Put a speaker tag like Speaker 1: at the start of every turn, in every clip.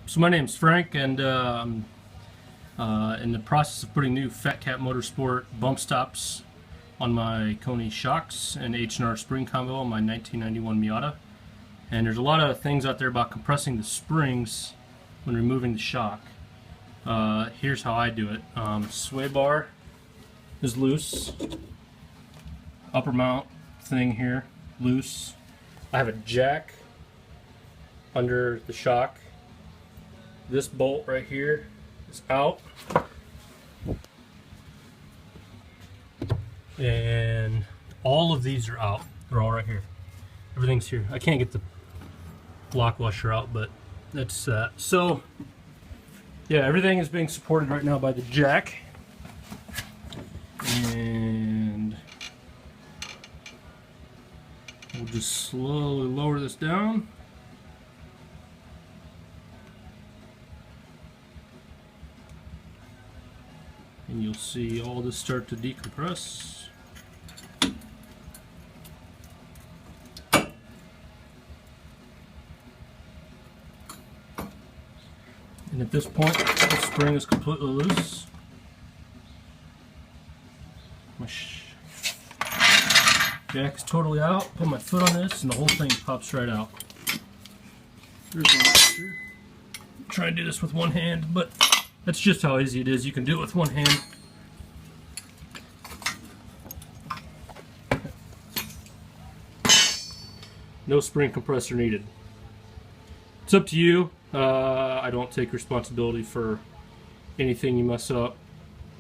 Speaker 1: So my name's Frank, and I'm in the process of putting new Fat Cat Motorsport bump stops on my Koni shocks and H&R spring combo on my 1991 Miata. And there's a lot of things out there about compressing the springs when removing the shock. Here's how I do it. Sway bar is loose. Upper mount thing here, loose. I have a jack under the shock. This bolt right here is out, and all of these are out. They're all right here. Everything's here. I can't get the block washer out, but that's that. So yeah, everything is being supported right now by the jack, and we'll just slowly lower this down. And you'll see all this start to decompress. And at this point, the spring is completely loose. My jack is totally out. Put my foot on this and the whole thing pops right out. There's my washer. Try and do this with one hand, but that's just how easy it is. You can do it with one hand. No spring compressor needed. It's up to you. I don't take responsibility for anything you mess up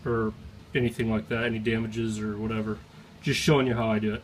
Speaker 1: or anything like that, any damages or whatever. Just showing you how I do it.